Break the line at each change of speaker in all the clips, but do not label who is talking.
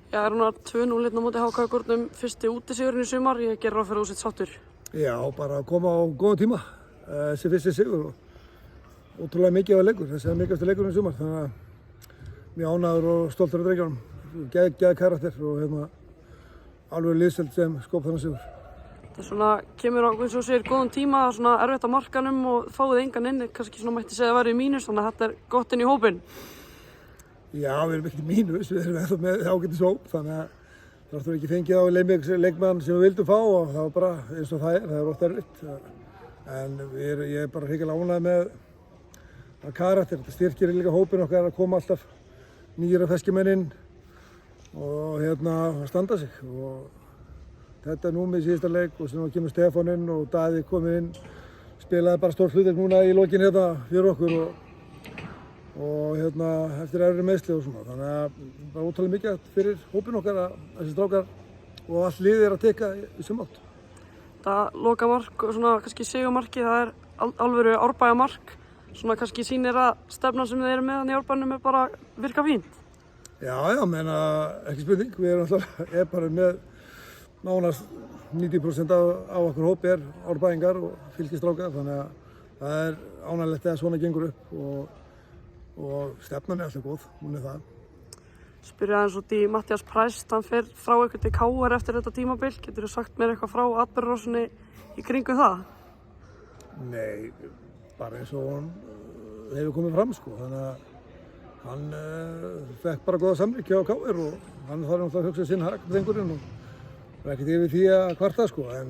Já, er hún að 2-0 á móti HK Górnum, fyrsti útisigurinn í sumar, ég gerir ráð fyrir úrslit sáttur.
Já, bara að koma á góðan tíma, þessi fyrsti sigur og ótrúlega mikið af leikur, þessi er mikilvægasti leikurinn í sumar, þannig að mjög ánægður og stoltur af drengjunum, geggjaður karakter og alveg liðsheild sem skóp þennan sigur.
Það svona kemur á, eins og segir, góðan tíma, svona erfitt á markanum og fáið engan inn, kannski svona mætti segja að vera í mínus, þannig að þetta er gott inn í hópinn.
Já, við erum ekki í mínus, við erum ennþá með ágætis hóp, þannig að þáttum við ekki fengið á leikmann sem við vildum fá og það var bara eins og það er oft erfitt. En ég er bara hrikalega ánægður með að karakter, þetta styrkir líka hópinn okkar að koma alltaf nýjir af ferskir inn og standa sig. Og þetta er nú með síðasta leik og sem kemur Stefán inn og Daði komið inn, spilaði bara stórt hlutverk núna í lokin fyrir okkur og eftir erfri meiðsli og svona. Þannig að bara ótrúlega mikið fyrir hópinn okkar að þessi strákar og allt liðið er að teka í sumátt.
Það lokamark og svona kannski sigurmarkið, það er alvöru Árbæjarmark, svona kannski sýnir að stefnan sem þeir eru með hann í Árbænum er bara virka fínt.
Já, menna ekki spurning, við erum alltaf bara með nánast 90% af okkur hópi er Árbæingar og fylkistrákar, þannig að það er ánægilegt að svona gengur upp og stefnan er alltaf góð, hún er það.
Spyrja aðeins út í Matthías Præst, hann fer frá ykkur til KR eftir þetta tímabil. Getur þú sagt mér eitthvað frá atburðarásinni í kringum það?
Nei, bara eins og hann hefur komið fram sko, þannig að hann fekk bara góða samrýkja á KR og hann þarf náttúrulega að hugsa sinn hag, drengurinn, og er ekkert yfir því að kvarta sko, en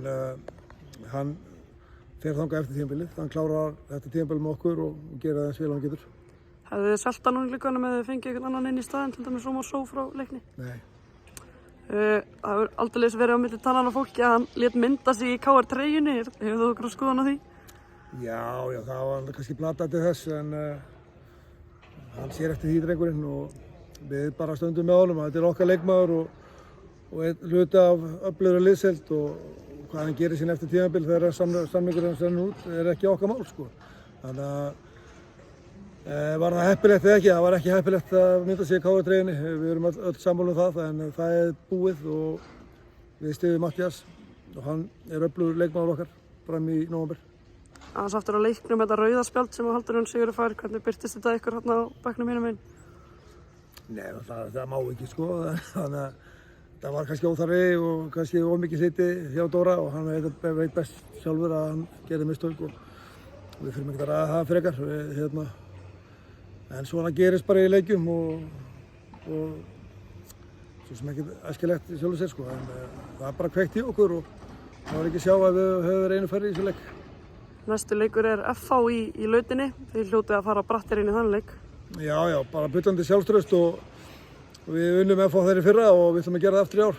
hann fer þangað eftir tímabilið, hann klárar þetta tímabil með okkur og gerir það eins vel og hann getur.
Hefðu þið selt hann núna líka með að þið fengið einhvern annan inn í staðinn, til dæmis Ómar Só frá leikni?
Nei.
Það hefur aldeilis verið á milli talana fólki að hann lét mynda sig í KR treyjunni, hefur þú okkur skoðun á því?
Já, það var kannski platað til þess, en hann sér eftir því drengurinn og við bara stöndum með honum, þetta er okkar leikmaður og einn hluti af öflugri liðsheild og hvað hann gerir sín eftir tímabil þegar samningurinn rennur út er ekki okkar mál sko. Þannig að var það heppilegt eða ekki? Það var ekki heppilegt að mynda sig í KR-treyjunni. Við erum öll sammála um það, en það er búið og við styðjum Matthías og hann er öflugur leikmaður okkar fram í nóvember.
Aðeins aftur á leiknum þetta rauðaspjald sem Haldurinn Sigurður fær, hvernig birtist þetta ykkur hérna á bekknum hinum megin?
Nei, það má ekki sko, þannig að það var kannski óþarfi og kannski ómikið hluti hjá Dóra og hann veit best sjálfur að hann gerði mistök og við þurfum ekki að ræða það frekar. En svona gerist bara í leikjum og svo sem ekki æskilegt í sjálfu sér sko, en það er bara kveikt í okkur og það var ekki að sjá að við höfum verið einu færri í þessu leik.
Næstu leikur er FH í lautinni, þeir hljótið að fara brattir inn í þann leik.
Já, bara bullandi sjálfstraust og við unnum FH þeirri fyrra og við ætlum að gera það aftur í ár.